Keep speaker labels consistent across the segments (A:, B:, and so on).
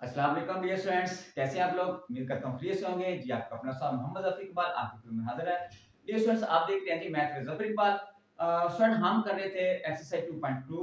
A: अस्सलाम वालेकुम dear students, कैसे हैं आप लोग? उम्मीद करता हूँ खैरियत से होंगे। जी आपका अपना साहब मोहम्मद रफीक इकबाल आपकी फिल्म में हाजिर है। डियर स्टूडेंट्स, आप देख रहे हैं जी math with Zafar Iqbal. Student हम कर रहे थे एक्सरसाइज 2.2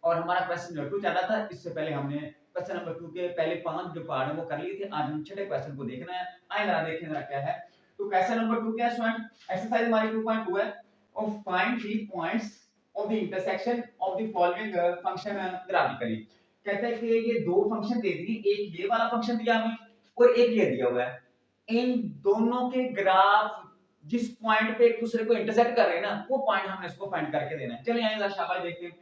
A: और हमारा क्वेश्चन नंबर 2 चल रहा था। इससे पहले हमने क्वेश्चन नंबर 2 के पहले 5 जो पार्ट है वो कर लिए थे। आज हम छठे क्वेश्चन को देखना है। आइए जरा देखें जरा क्या है। तो क्वेश्चन नंबर 2 क्या है स्टूडेंट? एक्सरसाइज हमारी 2.2 है और find the points of the intersection of the following function graphically. कहता है कि ये दो फंक्शन दे दी, एक ये वाला फंक्शन दिया हमें और एक ये दिया हुआ है। इन दोनों के ग्राफ जिस पॉइंट पे एक दूसरे को इंटरसेक्ट कर रहे हैं ना, वो पॉइंट हमने इसको फाइंड करके देना है। चलिए यहां जरा शाबाश देखते हैं।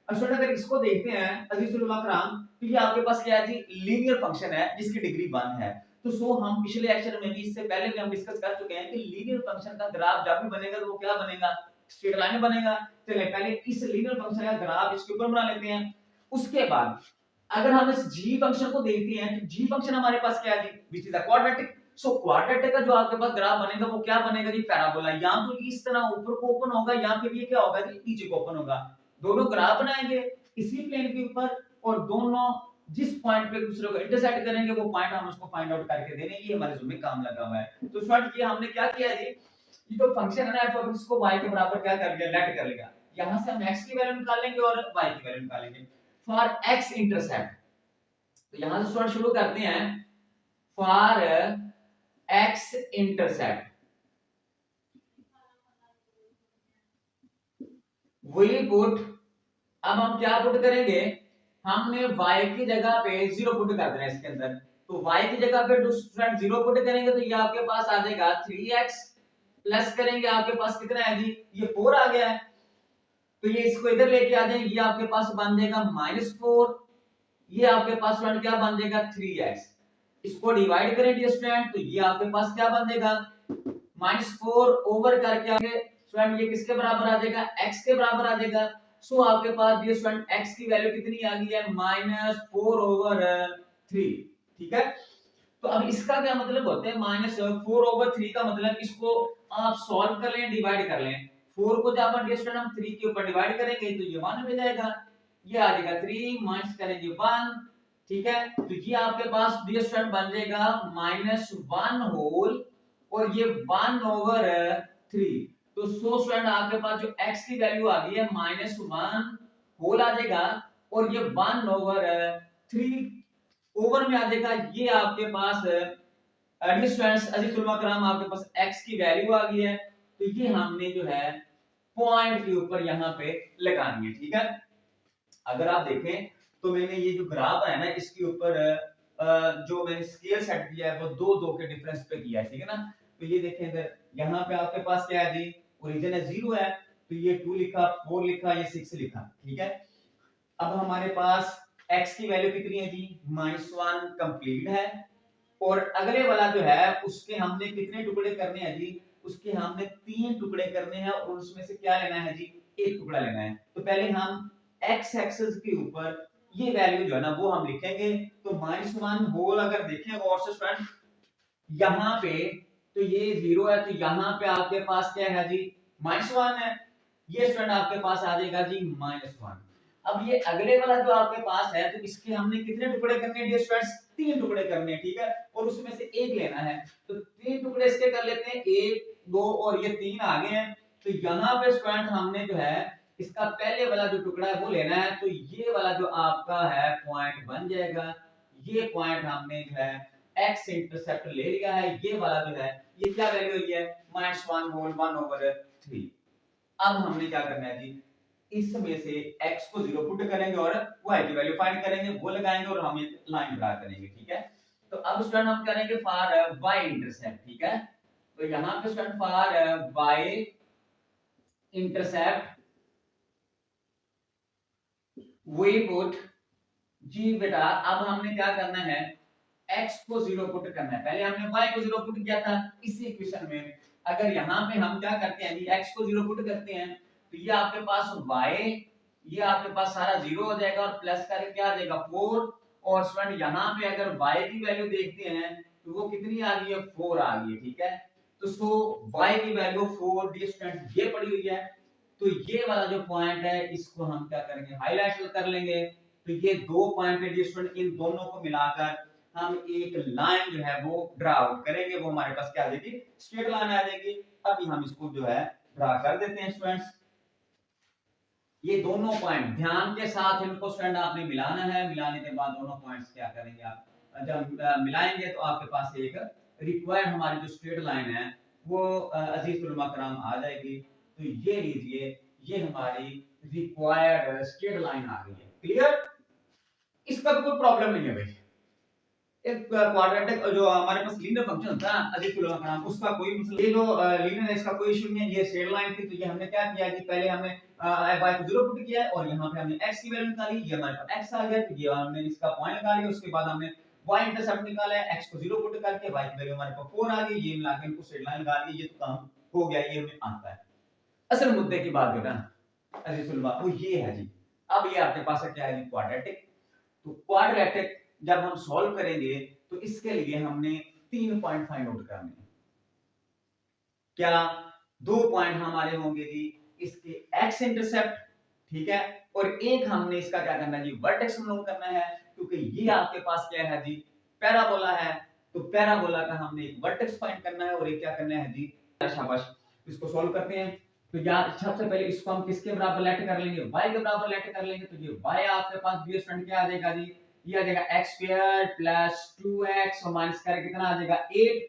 A: स्टूडेंट अगर इसको देखते हैं अजीजुल उलमा कराम, तो ये आपके पास क्या है जी? लीनियर फंक्शन है जिसकी डिग्री 1 है। तो सो हम पिछले लेक्चर में भी, इससे पहले भी हम डिस्कस कर चुके हैं कि लीनियर फंक्शन का ग्राफ जब भी बनेगा तो वो क्या बनेगा? स्ट्रेट लाइन बनेगा। चलिए पहले इस लीनियर फंक्शन का ग्राफ इसके ऊपर बना लेते हैं। उसके बाद अगर हम इस g फंक्शन को देखते हैं तो g फंक्शन हमारे पास क्या है जी? Which is a quadratic. So quadratic का जो आपके पास ग्राफ बनेगा वो क्या बनेगा जी? पैराबोला। या तो इस तरह ऊपर को ओपन होगा या फिर ये क्या होगा जी? नीचे को ओपन होगा। दोनों ग्राफ बनाएंगे इसी प्लेन के ऊपर और दोनों जिस पॉइंट पे दूसरे को इंटरसेक्ट करेंगे वो पॉइंट हम उसको फाइंड आउट करके देने, ये हमारे जुम्मे काम लगा हुआ है। तो शॉर्ट ये हमने क्या किया जी? ये जो फंक्शन है ना f ऑफ x को y के बराबर क्या कर लिया? लेट कर लिया। यहां से हम x की वैल्यू निकालेंगे और y की वैल्यू निकालेंगे फॉर x इंटरसेप्ट। तो यहां से स्टार्ट शुरू करते हैं। For x intercept we put, अब हम क्या पुट करेंगे? हमने y की जगह पे 0 पुट कर देना है इसके अंदर। तो y की जगह पे स्टूडेंट 0 पुट करेंगे तो ये आपके पास आ जाएगा 3x प्लस करेंगे आपके पास कितना है जी? ये 4 आ गया है। तो ये इसको इधर लेके आ जाएंगे, ये आपके पास बन जाएगा -4। ये आपके पास स्टूडेंट क्या बन जाएगा? 3x। इसको डिवाइड करें डियर स्टूडेंट तो ये आपके पास क्या बन जाएगा? -4 ओवर करके आगे स्टूडेंट ये किसके बराबर आ जाएगा? x के बराबर आ जाएगा। सो आपके पास डियर स्टूडेंट x की वैल्यू कितनी आ गई है? -4/3। ठीक है। तो अब इसका क्या मतलब होता है? -4/3 का मतलब इसको आप सॉल्व कर लें, डिवाइड कर लें। 4 को जब अपन डियर स्टूडेंट हम 3 के ऊपर डिवाइड करेंगे तो ये 1 हो जाएगा। ये आ जाएगा 3 माइनस करेंगे 1। ठीक है। तो ये आपके पास डियर स्टूडेंट बन जाएगा -1 होल और ये 1/3। तो सो स्टूडेंट आपके पास जो x की वैल्यू आ गई है -1 होल आ जाएगा और ये 1/3 ओवर में आ जाएगा। ये आपके पास डियर स्टूडेंट्स अजीज उलमा कराम आपके पास x की वैल्यू आ गई है। तो ये हमने जो है पॉइंट के ऊपर यहाँ पे लगानी है। ठीक है। अगर आप देखें तो मैंने ये जो ग्राफ है ना इसके ऊपर जो मैंने स्केल सेट किया है वो दो दो के डिफरेंस पे किया है। ठीक है ना। तो ये देखें इधर यहाँ पे आपके पास क्या है जी? ओरिजिन है 0 है तो ये 2 लिखा, 4 लिखा, ये 6 लिखा। ठीक है। अब हमारे पास x की वैल्यू कितनी है जी? -1 कंप्लीट है और अगले वाला जो है उसके हमने कितने टुकड़े करने हैं जी? उसके हमने 3 टुकड़े करने हैं और उसमें से क्या लेना है जी? एक टुकड़ा लेना है। तो पहले हम x एक्सिस के ऊपर ये वैल्यू जो है ना वो हम लिखेंगे। तो -1 होल अगर देखें गौर से स्टूडेंट यहाँ पे तो ये 0 है तो यहाँ पे आपके पास क्या है जी? -1 है। ये स्टूडेंट आपके पास आ जाएगा जी -1। अब ये अगले वाला जो आपके पास है तो इसके हमने कितने टुकड़े करने हैं डियर स्टूडेंट्स? 3 टुकड़े करने हैं। ठीक है। और उसमें से एक लेना है तो 3 टुकड़े इसके कर लेते हैं, 1 2 और ये 3 आ गए हैं। तो यहाँ पे स्टूडेंट हमने जो है इसका पहले वाला जो टुकड़ा है वो लेना है। तो ये वाला जो आपका है पॉइंट बन जाएगा। ये पॉइंट हमने जो है x इंटरसेप्ट ले लिया है। ये वाला जो है ये क्या वैल्यू हुई है? -1 होल 1/3। अब हमने क्या करना है जी? इसमें से x को 0 पुट करेंगे और y की वैल्यू फाइंड करेंगे, वो लगाएंगे और हम एक लाइन ड्रा करेंगे। ठीक है। तो अब स्टूडेंट हम करेंगे फॉर y इंटरसेप्ट। ठीक है। तो यहां पे student for y intercept we put जी बेटा अब हमने क्या करना है? x को 0 पुट करना है। पहले हमने y को 0 पुट किया था इसी इक्वेशन में। अगर यहाँ पे हम क्या करते हैं जी? x को 0 पुट करते हैं तो ये आपके पास y, ये आपके पास सारा 0 हो जाएगा और प्लस करके क्या आ जाएगा? 4। और स्टूडेंट यहाँ पे अगर y की वैल्यू देखते हैं तो वो कितनी आ गई है? 4 आ गई है। ठीक है। तो सो y की वैल्यू 4 डी स्टूडेंट ये पड़ी हुई है। तो ये वाला जो पॉइंट है इसको हम क्या करेंगे? हाईलाइट कर लेंगे। तो ये 2 पॉइंट है स्टूडेंट, इन दोनों को मिलाकर हम एक लाइन जो है वो ड्रा आउट करेंगे, वो हमारे पास क्या आ जाएगी, स्ट्रेट लाइन आ जाएगी। अभी हम इसको जो है ड्रा कर देते हैं स्टूडेंट्स। ये दोनों पॉइंट ध्यान के साथ इनको स्टूडेंट आपने मिलाना है, मिलाने के बाद दोनों पॉइंट्स क्या करेंगे आप, जब मिलाएंगे तो आपके पास एक रिक्वायर्ड हमारी जो स्ट्रेट लाइन है वो अजीज उलमा कराम आ जाएगी। तो ये लीजिए, ये हमारी रिक्वायर्ड स्ट्रेट लाइन आ गई है। क्लियर? इसका तो कोई प्रॉब्लम नहीं है भाई। एक क्वाड्रेटिक जो हमारे पास लीनियर फंक्शन होता है अजीज उलमा कराम, उसका कोई मतलब ये जो लीनियर है इसका कोई इशू नहीं है। ये स्ट्रेट लाइन थी, तो ये हमने क्या किया कि पहले हमने y को 0 पुट किया है और यहाँ पे हमने x की वैल्यू निकाली, ये हमारे पास x आ गया, तो ये हमने इसका पॉइंट निकाल लिया। उसके बाद हमने y इंटरसेप्ट निकाला है, x को 0 पुट करके y की वैल्यू हमारे पास 4 आ गई, ये मिला के इनको स्ट्रेट लाइन निकाल ली, ये तो काम हो गया, ये हमें आता है। असल मुद्दे की बात करना अजीज उलमा वो ये है जी, अब ये आपके पास क्या है जी, क्वाड्रेटिक। तो क्वाड्रेटिक जब हम सॉल्व करेंगे तो इसके लिए हमने 3 पॉइंट फाइंड आउट करने हैं। क्या 2 पॉइंट हमारे होंगे जी इसके x इंटरसेप्ट, ठीक है, और एक हमने इसका क्या करना है जी, वर्टेक्स मालूम करना है, क्योंकि ये आपके पास क्या है जी, पैराबोला है। तो पैराबोला का हमने एक वर्टेक्स फाइंड करना है और एक क्या करना है जी, शाबाश। इसको सॉल्व करते हैं। तो यार सबसे पहले इसको हम किसके बराबर लेट कर लेंगे, y के बराबर लेट कर लेंगे। तो ये y आपके पास डियर स्टूडेंट क्या आ जाएगा जी, ये आ जाएगा x² + 2x और माइनस करके कितना आ जाएगा 8।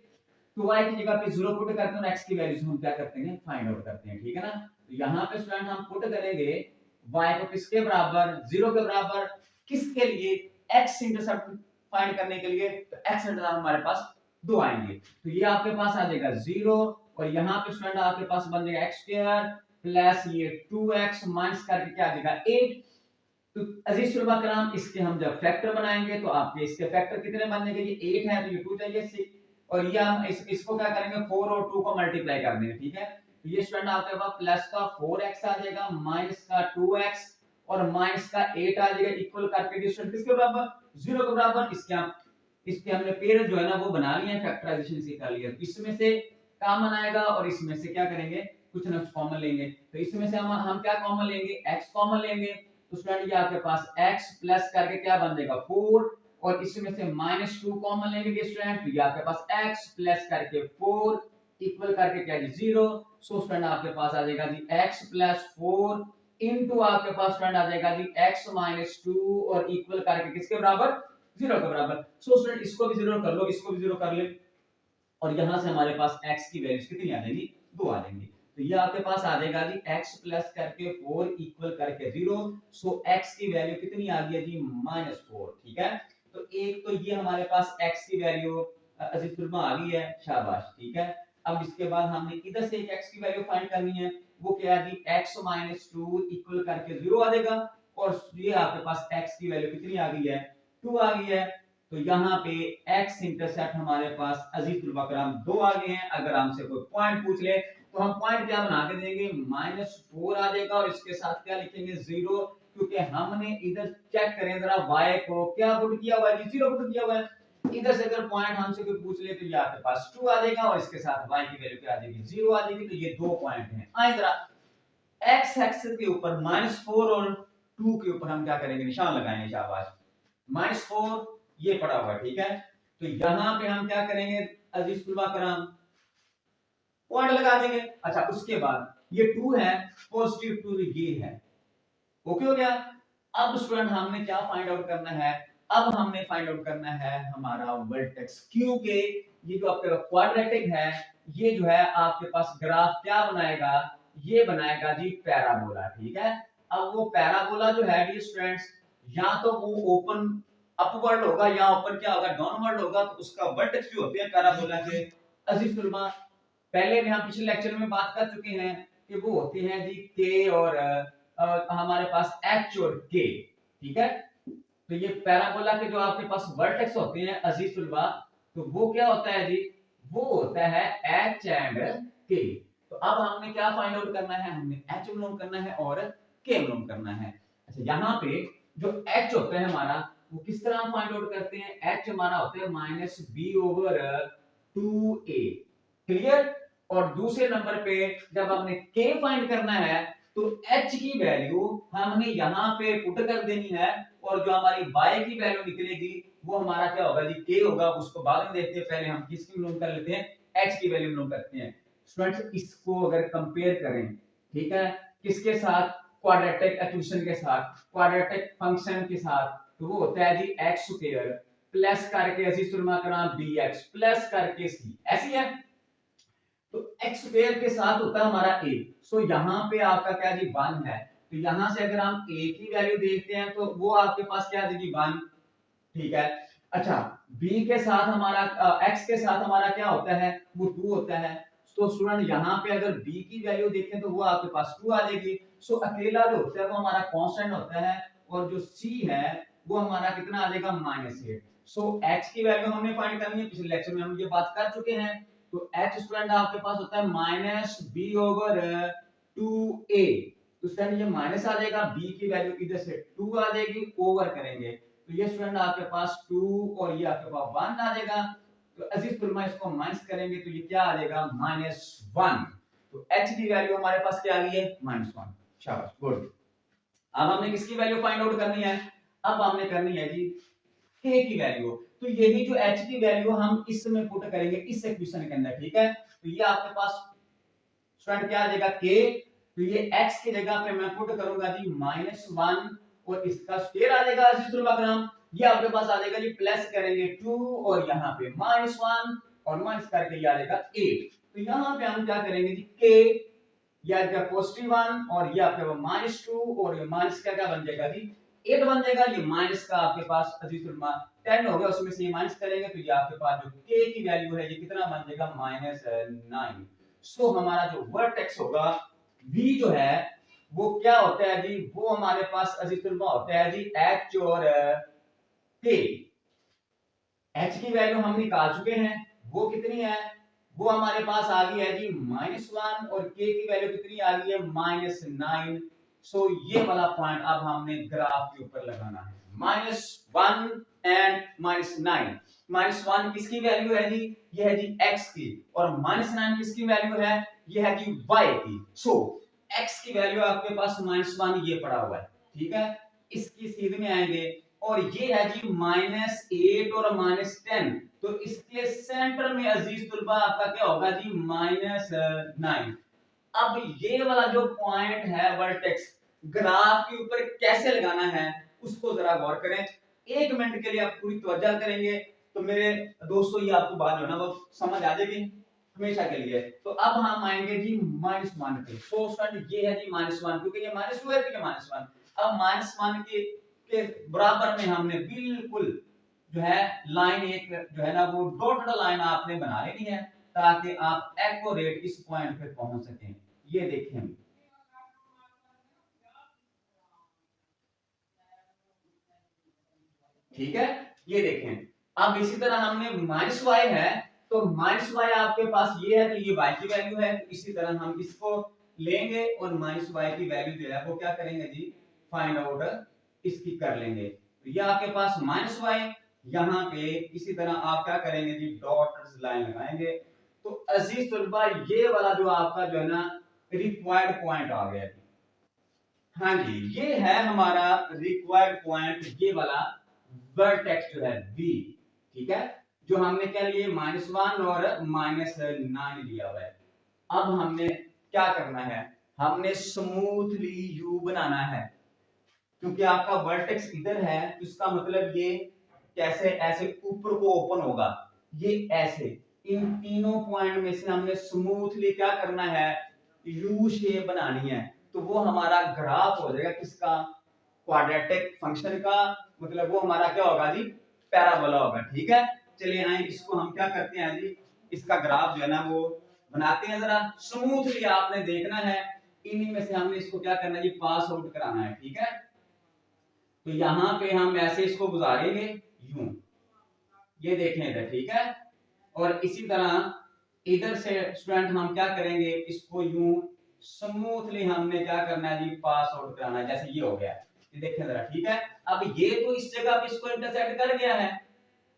A: तो y की जगह पे 0 पुट करते हैं और x की वैल्यू हम क्या करते हैं, फाइंड आउट करते हैं, ठीक है ना। तो यहाँ पे स्टूडेंट हम पुट करेंगे y को किसके बराबर, 0 के बराबर, किसके लिए, x इंटरसेप्ट फाइंड करने के लिए। तो x इंटरसेप्ट हमारे पास 2 आएंगे, तो ये आपके पास आ जाएगा 0 और यहाँ पे स्टूडेंट आपके पास बन जाएगा x² प्लस ये 2x माइनस करके क्या आ जाएगा 8। तो अजीज सुलमा कराम इसके हम जब फैक्टर बनाएंगे तो आपके इसके फैक्टर कितने बन जाएंगे, ये 8 है तो ये 2 चाहिए 6, और ये हम इसको क्या करेंगे 4 और 2 को मल्टीप्लाई कर देंगे, ठीक है। तो ये स्टूडेंट आपके पास प्लस का 4x आ जाएगा, माइनस का 2x और माइनस का 8 आ जाएगा, इक्वल करके स्टूडेंट किसके बराबर, 0 के बराबर। इसके हमने पेयर जो है ना वो बना लिए हैं, फैक्टराइजेशन से कर लिया। इसमें से कॉमन आएगा और इसमें से क्या करेंगे, कुछ ना कुछ कॉमन लेंगे। तो इसमें से हम क्या कॉमन लेंगे, x कॉमन लेंगे। तो स्टूडेंट ये आपके पास x प्लस करके क्या बन जाएगा 4 और इसमें से -2 कॉमन लेंगे स्टूडेंट, तो ये आपके पास x प्लस करके 4 इक्वल करके क्या जी 0। सो स्टूडेंट आपके पास आ जाएगा जी x प्लस 4 इनटू आपके पास स्टूडेंट आ जाएगा जी x माइनस 2 और इक्वल करके किसके बराबर, 0 के बराबर। सो स्टूडेंट इसको भी 0 कर लो, इसको भी 0 कर ले और यहां से हमारे पास x की वैल्यूज कितनी आ जाएगी, 2 आ जाएंगी। तो ये आपके पास आ जाएगा जी x प्लस करके 4 इक्वल करके 0। सो x की वैल्यू कितनी आ गई जी -4, ठीक है। तो एक तो ये हमारे पास x की वैल्यू अजीज फिल्मा आ गई है, शाबाश, ठीक है। अब इसके बाद हमने इधर से एक x की वैल्यू फाइंड करनी है, वो क्या है जी x -2 इक्वल करके 0 आ जाएगा और ये आपके पास x की वैल्यू कितनी आ गई है, 2 आ गई है। तो यहाँ पे x इंटरसेप्ट हमारे पास अजीज तुलबा कराम 2 आ गए हैं। अगर हमसे कोई पॉइंट पूछ ले तो हम पॉइंट क्या बना के देंगे, -4 आ जाएगा और इसके साथ क्या लिखेंगे 0, क्योंकि हमने इधर चेक करें जरा y को क्या पुट किया हुआ है, 0 पुट किया हुआ है। इधर से अगर पॉइंट हमसे कोई पूछ ले तो ये आपके पास 2 आ जाएगा और इसके साथ y की वैल्यू क्या आ जाएगी, 0 आ जाएगी। तो ये 2 पॉइंट हैं। आए जरा x एक्सिस के ऊपर -4 और 2 के ऊपर हम क्या करेंगे, निशान लगाएंगे, शाबाश, -4 ये पड़ा हुआ है, ठीक है। तो यहां पे हम क्या करेंगे अजीज तुलबा कराम, पॉइंट लगा देंगे। अच्छा उसके बाद ये 2 है, पॉजिटिव 2 ये है, ओके हो गया। अब स्टूडेंट हमने क्या फाइंड आउट करना है, अब हमने फाइंड आउट करना है हमारा वर्टेक्स, क्योंकि ये जो आपका क्वाड्रेटिक है ये जो है आपके पास ग्राफ क्या बनाएगा, ये बनाएगा जी पैराबोला, ठीक है। अब वो पैराबोला जो है डी स्टूडेंट्स, या तो वो ओपन अपवर्ड होगा या ऊपर क्या होगा, डाउनवर्ड होगा। तो उसका वर्टेक्स जो होते हैं पैराबोला के अजीज तुलबा, पहले भी हम पिछले लेक्चर में बात कर चुके हैं कि वो होते हैं जी के और हमारे पास एच और के, ठीक है। तो ये पैराबोला के जो आपके पास वर्टेक्स होते हैं अजीज तुलबा, तो वो क्या होता है जी, वो होता है एच एंड के। तो अब हमने क्या फाइंड आउट करना है, हमने एच मालूम करना है और के मालूम करना है। अच्छा यहाँ पे जो एच होता है हमारा, वो किस तरह हम फाइंड आउट करते हैं, एच हमारा होता है -b/2a, क्लियर। और दूसरे नंबर पे जब हमने k फाइंड करना है तो h की वैल्यू हमने यहां पे पुट कर देनी है और जो हमारी y की वैल्यू निकलेगी वो हमारा क्या होगा जी k होगा। उसको बाद में देखते हैं, पहले हम किसकी मालूम कर लेते हैं, h की वैल्यू मालूम करते हैं। स्टूडेंट्स इसको अगर कंपेयर करें, ठीक है, किसके साथ, क्वाड्रेटिक इक्वेशन के साथ, क्वाड्रेटिक फंक्शन के साथ, तो वो होता है जी x स्क्वायर प्लस करके अजीज सुरमा का नाम bx प्लस करके c, ऐसी है। तो x स्क्वायर के साथ होता है हमारा a, सो यहाँ पे आपका क्या जी 1 है, तो यहाँ से अगर हम a की वैल्यू देखते हैं तो वो आपके पास क्या देगी 1, ठीक है। अच्छा, b के साथ हमारा x के साथ हमारा क्या होता है, वो 2 होता है। तो स्टूडेंट यहाँ पे अगर b की वैल्यू देखें तो वो आपके पास 2 आ जाएगी। सो अकेला जो होता है वो हमारा कांस्टेंट होता है, और जो c है वो हमारा कितना आ जाएगा -8। सो x की वैल्यू हमने फाइंड करनी है, पिछले लेक्चर में हम ये बात कर चुके हैं। तो h स्टूडेंट आपके पास होता है -b/2a, तो स्टूडेंट ये माइनस आ जाएगा, b की वैल्यू इधर से 2 आ जाएगी, ओवर करेंगे तो ये स्टूडेंट आपके पास 2 और ये आपके पास 1 आ जाएगा। तो अजीज तुलमा इसको माइनस करेंगे तो ये क्या आ जाएगा -1। तो h की वैल्यू हमारे पास क्या आ गई है -1। शाबाश, गुड। अब हमने किसकी वैल्यू फाइंड आउट करनी है, अब हमने करनी है जी k की वैल्यू। तो यही जो h की वैल्यू हम इसमें पुट करेंगे इस इक्वेशन के अंदर, ठीक है। तो ये आपके पास स्टूडेंट क्या आ जाएगा k, तो ये x की जगह पे मैं पुट करूंगा जी -1 और इसका स्क्वायर आ जाएगा अजीज तुलमा ग्राम। ये आपके पास आ जाएगा जी, प्लस करेंगे 2 और यहाँ पे -1 और माइनस करके ये आ जाएगा 8। तो यहाँ पे हम क्या करेंगे जी k, ये आपका +1 और ये आपका -2 और ये माइनस का क्या बन जाएगा जी 8 बन जाएगा। ये माइनस का आपके पास अजीज तुलमा 10 हो गया, उसमें से ये माइनस करेंगे तो ये आपके पास जो k की वैल्यू है ये कितना बन जाएगा -9। सो हमारा जो वर्टेक्स होगा v जो है वो क्या होता है जी, वो हमारे पास अजीज तुलमा होता है जी h और k। h की वैल्यू हम निकाल चुके हैं, वो कितनी है, वो हमारे पास आ गई है जी -1 और k की वैल्यू कितनी आ गई है -9। सो ये वाला पॉइंट अब हमने ग्राफ के ऊपर लगाना है, -1 एंड -9। -1 किसकी वैल्यू है जी, ये है जी x की, और -9 किसकी वैल्यू है, ये है जी y की। सो x की वैल्यू आपके पास -1 ये पड़ा हुआ है, ठीक है। इसकी सीध में आएंगे और ये है जी -8 और -10, तो इसके सेंटर में अजीज तुलबा आपका क्या होगा जी -9। अब ये वाला जो पॉइंट है वर्टेक्स, ग्राफ के ऊपर कैसे लगाना है उसको जरा गौर करें, 1 मिनट के लिए आप पूरी तवज्जो करेंगे तो मेरे दोस्तों ये आपको बात जो है ना वो समझ आ जाएगी हमेशा के लिए। तो अब हम आएंगे जी -1 पे। सो स्टूडेंट ये है जी -1, क्योंकि ये -2 है तो ये -1। अब -1 के बराबर में हमने बिल्कुल जो है लाइन एक जो है ना वो डॉटेड लाइन आपने बना लेनी है ताकि आप एक्यूरेट इस पॉइंट पे पहुंच सकें। ये देखें, ठीक है, ये देखें। अब इसी तरह हमने -y है, तो -y आपके पास ये है तो ये y की वैल्यू है, तो इसी तरह हम इसको लेंगे और -y की वैल्यू जो है वो क्या करेंगे जी फाइंड आउट इसकी कर लेंगे। तो ये आपके पास -y, यहाँ पे इसी तरह आप क्या करेंगे जी डॉट लाइन लगाएंगे। तो अजीज तलबा ये वाला जो आपका जो है ना रिक्वायर्ड पॉइंट आ गया, हाँ जी ये है हमारा रिक्वायर्ड पॉइंट, ये वाला वर्टेक्स जो है v, ठीक है, जो हमने क्या लिए -1 और -9 लिया हुआ है। अब हमने क्या करना है, हमने स्मूथली u बनाना है, क्योंकि आपका वर्टेक्स इधर है तो इसका मतलब ये कैसे ऐसे ऊपर को ओपन होगा, ये ऐसे इन तीनों पॉइंट में से हमने स्मूथली क्या करना है यू शेप बनानी है। तो वो हमारा ग्राफ हो जाएगा किसका, क्वाड्रेटिक फंक्शन का, मतलब वो हमारा क्या होगा जी पैराबोला होगा, ठीक है। चलिए आए इसको हम क्या करते हैं जी, इसका ग्राफ जो है ना वो बनाते हैं, जरा स्मूथली आपने देखना है, इन्हीं में से हमने इसको क्या करना है जी पास आउट कराना है, ठीक है। तो यहाँ पे हम ऐसे इसको गुजारेंगे यूं, ये देखें इधर, ठीक है, और इसी तरह इधर से स्टूडेंट हम क्या करेंगे इसको यूं स्मूथली हमने क्या करना है जी पास आउट कराना है, जैसे ये हो गया, ये देखें जरा, ठीक है। अब ये तो इस जगह पे इसको इंटरसेक्ट कर गया है,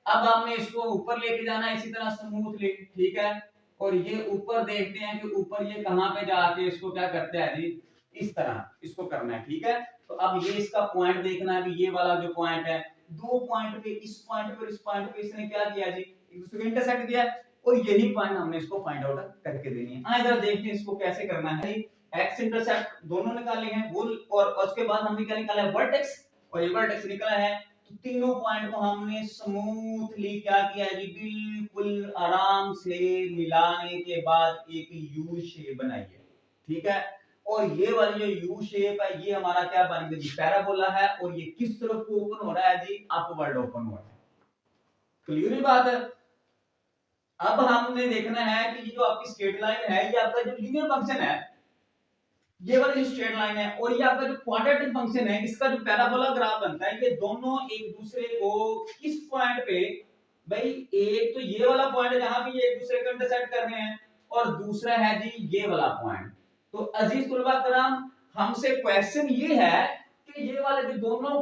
A: अब हमने इसको ऊपर लेके जाना है इसी तरह स्मूथली, ठीक है। और ये ऊपर देखते हैं कि ऊपर ये कहां पे जाके इसको क्या करते हैं जी इस तरह इसको करना है, ठीक है। तो अब ये इसका पॉइंट देखना है, ये वाला जो पॉइंट है, दो पॉइंट पे, इस पॉइंट पे और इस पॉइंट पे इसने क्या किया जी, एक दूसरे को इंटरसेक्ट किया, और यही पॉइंट हमने इसको फाइंड आउट करके देनी है। आइए जरा देखते हैं इसको कैसे करना है। एक्स इंटरसेप्ट दोनों निकाले हैं वो, और उसके बाद हमने क्या निकाला है, वर्टेक्स, और ये वर्टेक्स निकला है। तो तीनों पॉइंट को हमने स्मूथली क्या किया है जी, बिल्कुल आराम से मिलाने के बाद एक यू शेप बनाई है, ठीक है। और ये वाली जो यू शेप है ये हमारा क्या बन गया जी, पैराबोला है, और ये किस तरफ को ओपन हो रहा है जी, अपवर्ड ओपन हो रहा है। क्लियर ही बात है। अब हमने देखना है कि ये जो आपकी स्ट्रेट लाइन है, ये आपका जो लीनियर फंक्शन है, ये वाली जो स्ट्रेट लाइन है, और ये आपका जो क्वाड्रेटिक फंक्शन है, इसका जो पैराबोला ग्राफ बनता है, ये दोनों एक दूसरे को किस पॉइंट पे, भाई एक तो ये वाला पॉइंट है जहां पे ये एक दूसरे को इंटरसेक्ट कर रहे हैं, और दूसरा है जी ये वाला पॉइंट। तो अजीज तुलबा कराम, हमसे क्वेश्चन ये है कि ये वाले जो दोनों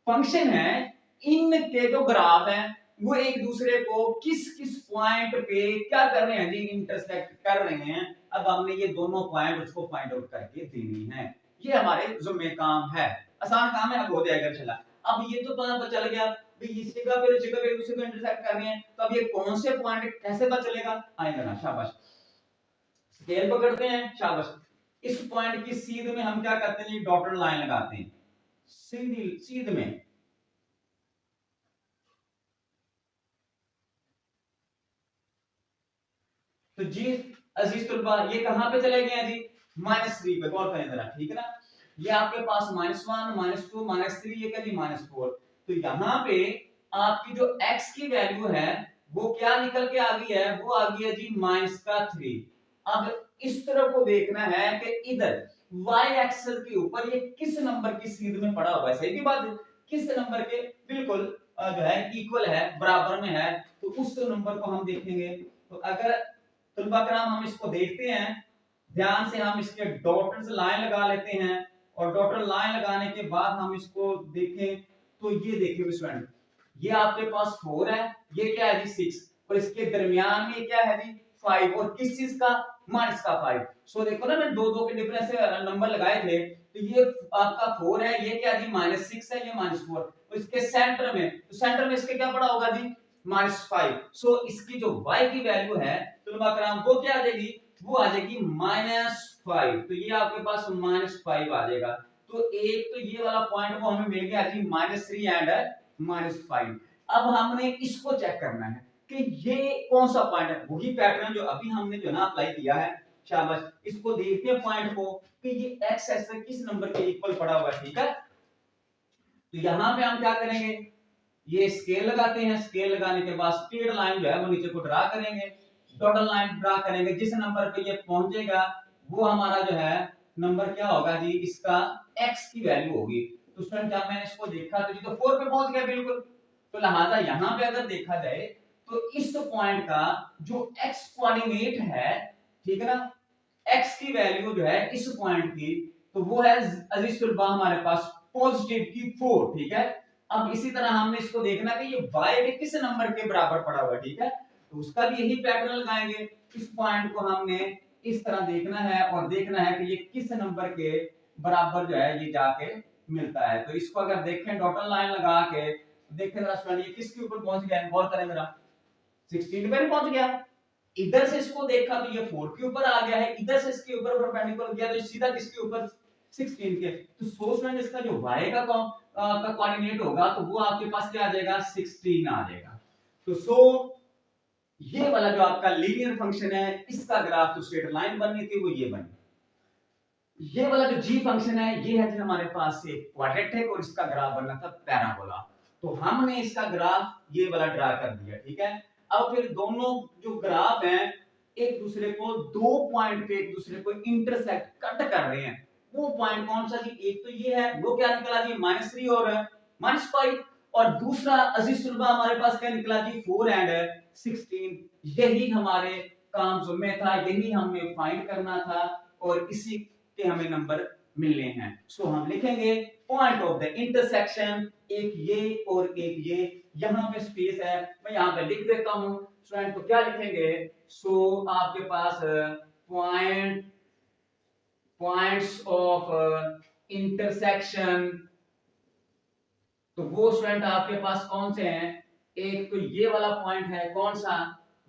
A: फंक्शन है, इनके जो ग्राफ है वो एक दूसरे को किस किस पॉइंट पे क्या कर रहे हैं जी, इंटरसेक्ट कर रहे हैं। अब हमने ये दोनों पॉइंट उसको फाइंड आउट करके देनी है, ये हमारे जुम्मे काम है, आसान काम है, अब हो जाएगा। चला, अब ये तो पता चल गया भाई इस जगह पे एक दूसरे को इंटरसेक्ट कर रहे हैं, तो अब ये कौन से पॉइंट कैसे पता चलेगा, आएगा ना, शाबाश, स्केल पकड़ते हैं, शाबाश। इस पॉइंट की सीध में हम क्या करते हैं, डॉटेड लाइन लगाते हैं, सीधी सीध में। तो जी अजीज तुलबा, ये कहां पे चले गए हैं जी, -3 पे, गौर करें जरा, ठीक है ना। ये आपके पास -1 -2 -3, ये क्या जी -4। तो यहां पे आपकी जो x की वैल्यू है वो क्या निकल के आ गई है, वो आ गई है जी -3। अब इस तरफ को देखना है कि इधर y एक्सिस के ऊपर ये किस नंबर की सीध में पड़ा हुआ है, सही की बात है, किस नंबर के बिल्कुल जो है इक्वल है, बराबर में है, तो उस नंबर को हम देखेंगे। तो अगर तुलबा कराम हम इसको देखते हैं ध्यान से, हम इसके डॉटेड लाइन लगा लेते हैं, और डॉटेड लाइन लगाने के बाद हम इसको देखें, तो ये देखिए स्टूडेंट, ये आपके पास 4 है, ये क्या है जी 6, और इसके दरमियान में क्या है जी 5, और किस चीज का, माइनस का 5। सो देखो ना, मैं दो दो के डिफरेंस से नंबर लगाए थे, तो ये आपका 4 है, ये क्या जी -6 है, ये -4, तो इसके सेंटर में, तो सेंटर में इसके क्या पड़ा होगा जी -5। सो इसकी जो y की वैल्यू है तुलबा कराम वो क्या आ जाएगी, वो आ जाएगी -5। तो ये आपके पास -5 आ जाएगा। तो एक तो ये वाला पॉइंट वो हमें मिल गया जी -3 एंड -5। अब हमने इसको चेक करना है कि ये कौन सा पॉइंट है, वही पैटर्न जो अभी हमने जो ना अप्लाई किया है, शाबाश। इसको देखते हैं पॉइंट को कि ये x एक्सिस किस नंबर के इक्वल पड़ा हुआ है, ठीक है। तो यहां पे हम क्या करेंगे, ये स्केल लगाते हैं, स्केल लगाने के बाद स्ट्रेट लाइन जो है वो नीचे को ड्रा करेंगे, डॉटेड लाइन ड्रा करेंगे, जिस नंबर पे ये पहुंचेगा वो हमारा जो है नंबर क्या होगा जी, इसका x की वैल्यू होगी। तो स्टूडेंट जब मैंने इसको देखा तो ये तो 4 पे पहुंच गया बिल्कुल, तो लिहाजा यहां पे अगर देखा जाए तो इस पॉइंट का जो x कोऑर्डिनेट है, ठीक है ना, x की वैल्यू जो है इस पॉइंट की, तो वो है अजीज तुलबा हमारे पास पॉजिटिव की 4, ठीक है। अब इसी तरह हमने इसको देखना कि ये y के किस नंबर के बराबर पड़ा हुआ है, ठीक है, तो उसका भी यही पैटर्न लगाएंगे। इस पॉइंट को हमने इस तरह देखना है, और देखना है कि ये किस नंबर के बराबर जो है ये जाके मिलता है। तो इसको अगर देखें डॉटेड लाइन लगा के, देखें जरा स्टूडेंट ये किसके ऊपर पहुंच गया है, गौर करें जरा, 16 पे पहुंच गया। इधर से इसको देखा तो ये 4 के ऊपर आ गया है, इधर से इसके ऊपर परपेंडिकुलर गया तो सीधा किसके ऊपर, 16 के। तो सो स्टूडेंट इसका जो y का कोऑर्डिनेट होगा तो वो आपके पास क्या आ जाएगा, 16 आ जाएगा। तो सो ये वाला जो आपका लीनियर फंक्शन है, इसका ग्राफ जो स्ट्रेट लाइन बननी थी वो ये बनी। ये वाला जो g फंक्शन है ये है जो हमारे पास से क्वाड्रेटिक, और इसका ग्राफ बनना था पैराबोला। तो हमने इसका ग्राफ ये वाला ड्रा कर दिया, ठीक है। अब फिर दोनों जो ग्राफ हैं एक दूसरे को दो पॉइंट पे एक दूसरे को इंटरसेक्ट कट कर रहे हैं, वो पॉइंट कौन सा जी, एक तो ये है, वो क्या निकला जी -3 और -5, और दूसरा अजीज सुलभा हमारे पास क्या निकला जी 4 एंड 16। यही हमारे काम जुम्मे था, यही हमें फाइंड करना था, और इसी के हमें नंबर मिलने हैं। सो हम लिखेंगे पॉइंट ऑफ द इंटरसेक्शन, एक ये और एक ये, यहां पे स्पेस है, मैं यहां पे लिख देता हूं स्टूडेंट, तो क्या लिखेंगे, सो आपके पास पॉइंट्स ऑफ इंटरसेक्शन। तो वो स्टूडेंट आपके पास कौन से हैं? एक तो ये वाला पॉइंट है, कौन सा?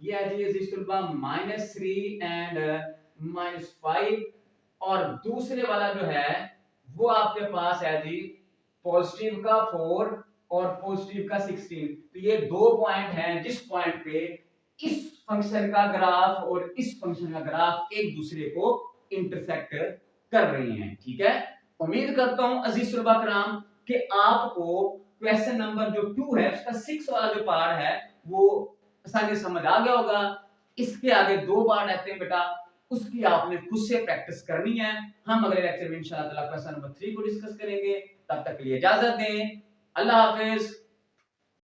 A: ये है जी -3 एंड -5, और दूसरे वाला जो है वो आपके पास है जी पॉजिटिव का 4 और पॉजिटिव का 16। तो ये दो पॉइंट हैं जिस पॉइंट पे इस फंक्शन का ग्राफ और इस फंक्शन का ग्राफ एक दूसरे को इंटरसेक्ट कर रही हैं। ठीक है, उम्मीद करता हूं अजीज सुलबा कराम कि आपको क्वेश्चन नंबर जो 2 है उसका 6 वाला जो पार्ट है वो आसानी से समझ आ गया होगा। इसके आगे दो पार्ट रहते हैं बेटा, उसकी आपने खुद से प्रैक्टिस करनी है। हम अगले लेक्चर में इंशाअल्लाह क्वेश्चन नंबर 3 को डिस्कस करेंगे। तब तक के लिए इजाजत दें, अल्लाह हाफिज।